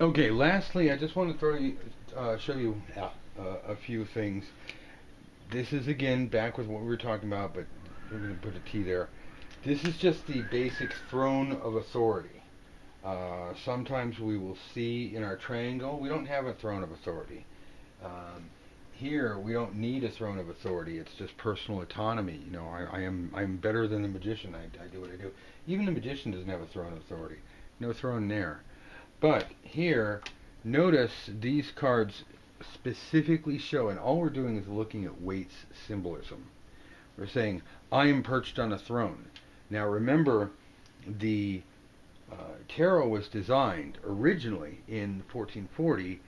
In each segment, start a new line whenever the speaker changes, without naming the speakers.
Okay, lastly, I just want to show you a few things. This is again back with what we were talking about, but we're going to put a T there. This is just the basic throne of authority. Sometimes we will see in our triangle, we don't have a throne of authority. Um, Here, we don't need a throne of authority. It's just personal autonomy. You know, I'm better than the magician. I do what I do. Even the magician doesn't have a throne of authority. No throne there. But here, notice these cards specifically show, and all we're doing is looking at Waite's symbolism. We're saying, I am perched on a throne. Now remember, the tarot was designed originally in 1440,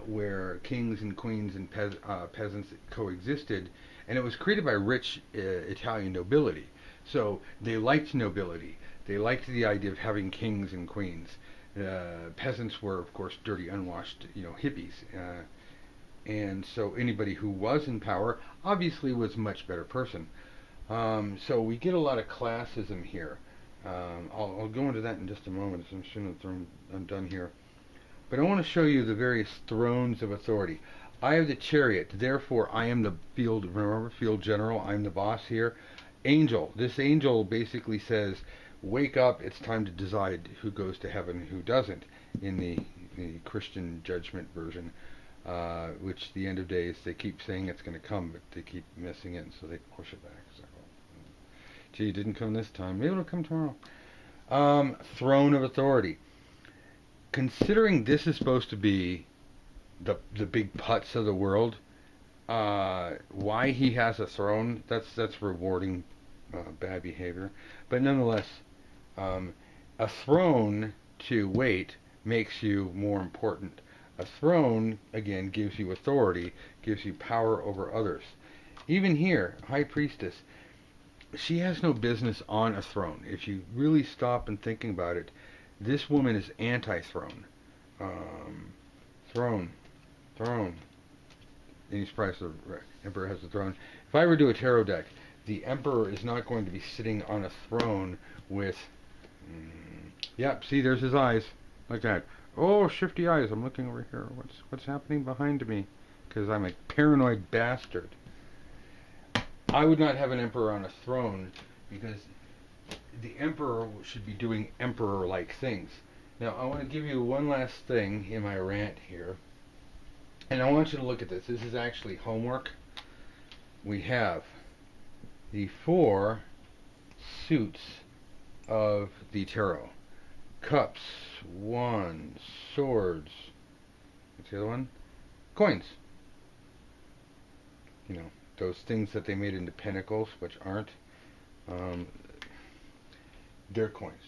where kings and queens and peasants coexisted, and it was created by rich Italian nobility. So they liked nobility. They liked the idea of having kings and queens. Peasants were, of course, dirty, unwashed, hippies. And so anybody who was in power obviously was a much better person. So we get a lot of classism here. I'll go into that in just a moment, so I'm done here. But I want to show you the various thrones of authority. I have the chariot, therefore I am the field general, I'm the boss here. Angel, this angel basically says, wake up, it's time to decide who goes to heaven and who doesn't, in the Christian judgment version, which the end of days, they keep saying it's going to come, but they keep missing it, and so they push it back. So, gee, it didn't come this time, maybe it'll come tomorrow. Throne of authority. Considering this is supposed to be the big putz of the world, why he has a throne, that's rewarding bad behavior. But nonetheless, a throne to Waite makes you more important. A throne, again, gives you authority, gives you power over others. Even here, High Priestess, she has no business on a throne. If you really stop and thinking about it, this woman is anti-throne. Throne. Any surprise the Emperor has a throne. If I were to do a tarot deck, the Emperor is not going to be sitting on a throne with... Yep, see, there's his eyes. Like that. Oh, shifty eyes. I'm looking over here. What's happening behind me? Because I'm a paranoid bastard. I would not have an Emperor on a throne, because the Emperor should be doing Emperor-like things. Now, I want to give you one last thing in my rant here. And I want you to look at this. This is actually homework. We have the 4 suits of the tarot. Cups, wands, swords. What's the other one? Coins. You know, those things that they made into pentacles, which aren't. They're coins.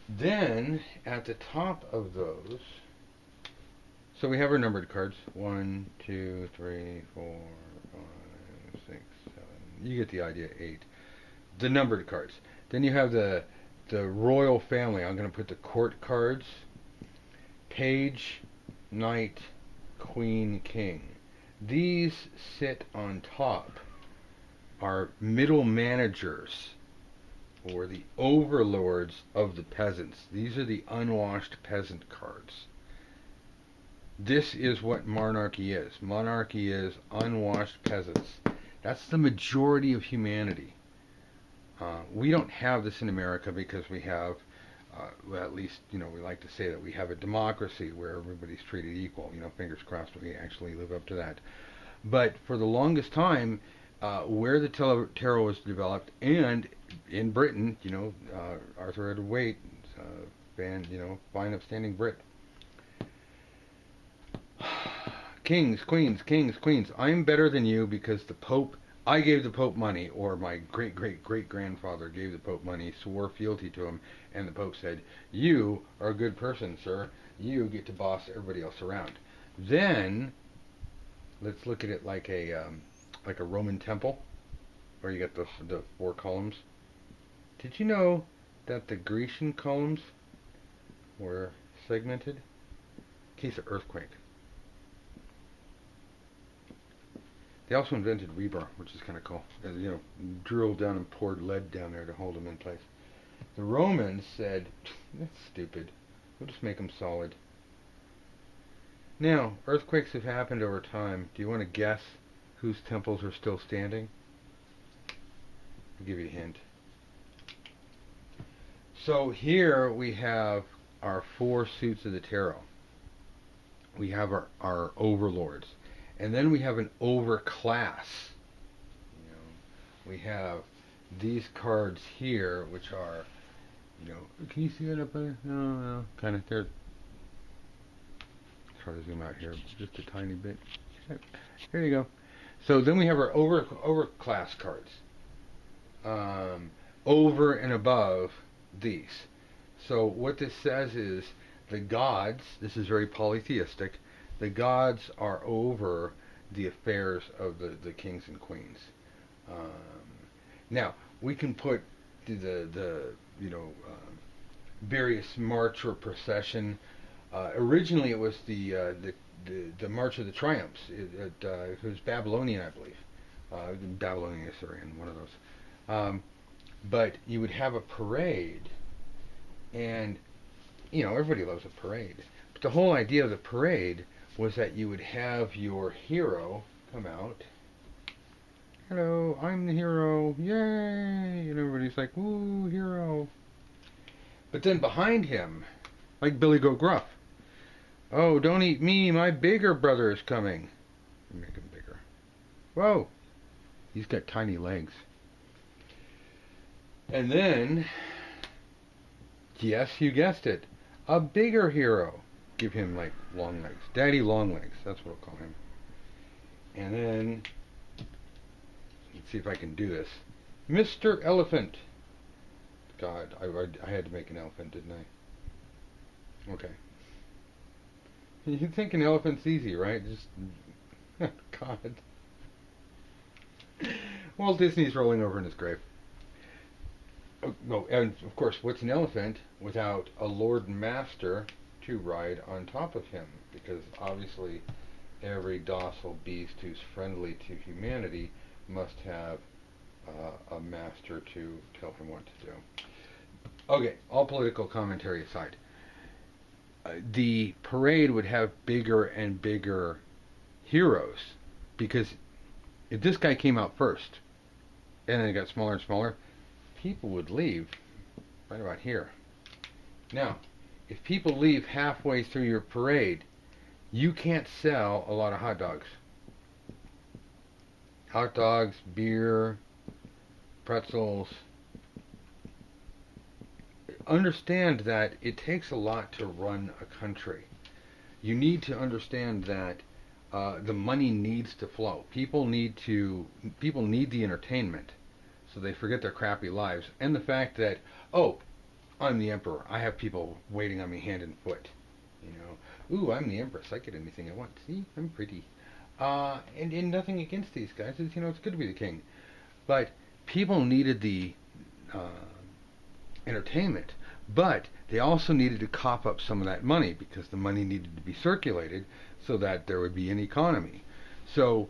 Then, at the top of those, so we have our numbered cards. 1, 2, 3, 4, 5, 6, 7. You get the idea, 8. The numbered cards. Then you have the royal family. I'm going to put the court cards. Page, knight, queen, king. These sit on top. Are middle managers, or the overlords of the peasants. These are the unwashed peasant cards. This is what monarchy is. Monarchy is unwashed peasants. That's the majority of humanity. We don't have this in America because we have, well, at least, we like to say that we have a democracy where everybody's treated equal. Fingers crossed we actually live up to that. But for the longest time, where the tarot was developed, and in Britain, Arthur Edward Waite, fine upstanding Brit. Kings, queens, kings, queens. I'm better than you because the Pope, I gave the Pope money, or my great-great-great-grandfather gave the Pope money, swore fealty to him, and the Pope said, you are a good person, sir. You get to boss everybody else around. Then, let's look at it like a Roman temple, where you got the 4 columns. Did you know that the Grecian columns were segmented in case of earthquake? They also invented rebar, which is kind of cool. Drilled down and poured lead down there to hold them in place. The Romans said, that's stupid. We'll just make them solid. Now, earthquakes have happened over time. Do you want to guess whose temples are still standing? I'll give you a hint. So here we have our 4 suits of the tarot. We have our overlords. And then we have an overclass. You know, we have these cards here, which are, you know, can you see that up there? No, kind of there. Try to zoom out here just a tiny bit. There you go. So then we have our overclass cards, over and above these. So what this says is the gods. This is very polytheistic. The gods are over the affairs of the kings and queens. Now we can put the various march or procession. Originally, it was the March of the Triumphs. It was Babylonian, I believe. Babylonian, Assyrian, one of those. But you would have a parade, and everybody loves a parade. But the whole idea of the parade was that you would have your hero come out. Hello, I'm the hero, yay! And everybody's like, woo, hero. But then behind him, like Billy Goat Gruff, oh, don't eat me, my bigger brother is coming. Make him bigger. Whoa, he's got tiny legs. And then, yes, you guessed it, a bigger hero. Give him like long legs. Daddy long legs, that's what I'll call him. And then, let's see if I can do this. Mr. Elephant. God, I had to make an elephant, didn't I? Okay. You think an elephant's easy, right? Just, God. Walt Disney's rolling over in his grave. Oh, no, and of course, what's an elephant without a Lord and Master to ride on top of him? Because obviously, every docile beast who's friendly to humanity must have a master to tell him what to do. Okay, all political commentary aside. The parade would have bigger and bigger heroes, because if this guy came out first and then it got smaller and smaller, people would leave right about here. Now, if people leave halfway through your parade, you can't sell a lot of hot dogs. Hot dogs, beer, pretzels. Understand that it takes a lot to run a country. You need to understand that the money needs to flow. People need the entertainment, so they forget their crappy lives, and the fact that, oh, I'm the emperor. I have people waiting on me hand and foot. Ooh, I'm the empress. I get anything I want. See, I'm pretty. And nothing against these guys. It's good to be the king, but people needed the entertainment. But they also needed to cough up some of that money, because the money needed to be circulated so that there would be an economy. So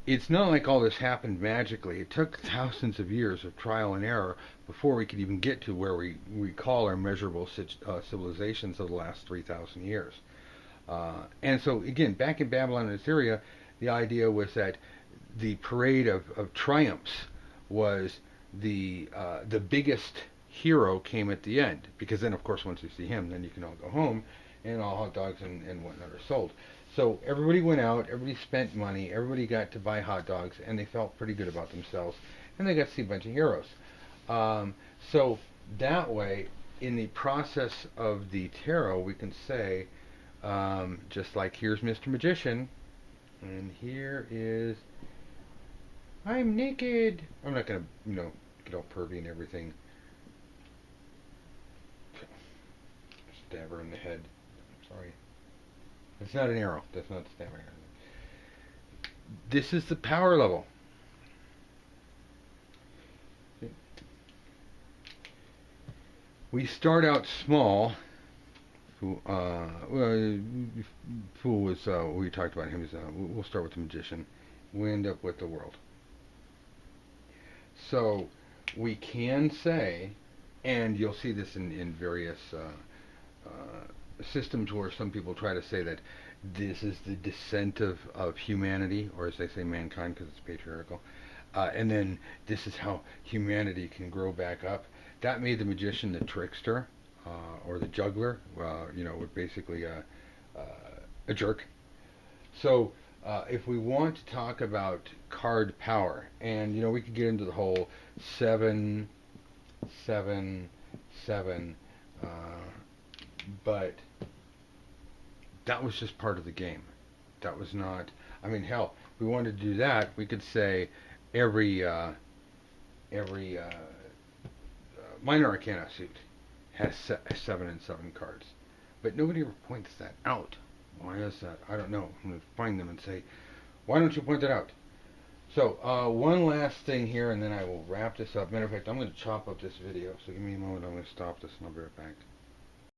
it's not like all this happened magically. It took thousands of years of trial and error before we could even get to where we call our measurable civilizations of the last 3,000 years. And so again, back in Babylon and Assyria, the idea was that the parade of triumphs was the biggest hero came at the end, because then of course once you see him, then you can all go home and all hot dogs and whatnot are sold. So everybody went out, everybody spent money, everybody got to buy hot dogs, and they felt pretty good about themselves, and they got to see a bunch of heroes. So that way, in the process of the tarot, we can say, just like here's Mr. Magician, and here is, I'm naked. I'm not going to, get all pervy and everything. Stab her in the head. Sorry. It's not an arrow. That's not stabbing her. This is the power level. We start out small. Fool was, we talked about him. We'll start with the magician. We end up with the world. So we can say, and you'll see this in various systems where some people try to say that this is the descent of humanity, or as they say, mankind, because it's patriarchal, and then this is how humanity can grow back up. That made the magician the trickster, or the juggler, with basically a jerk. So if we want to talk about card power, and we could get into the whole 7, 7, 7, but that was just part of the game. That was not. I mean, hell, if we wanted to do that, we could say every minor arcana suit has 7 and 7 cards, but nobody ever points that out. Why is that? I don't know. I'm going to find them and say, why don't you point that out? So, one last thing here, and then I will wrap this up. Matter of fact, I'm going to chop up this video, so give me a moment. I'm going to stop this, and I'll be right back.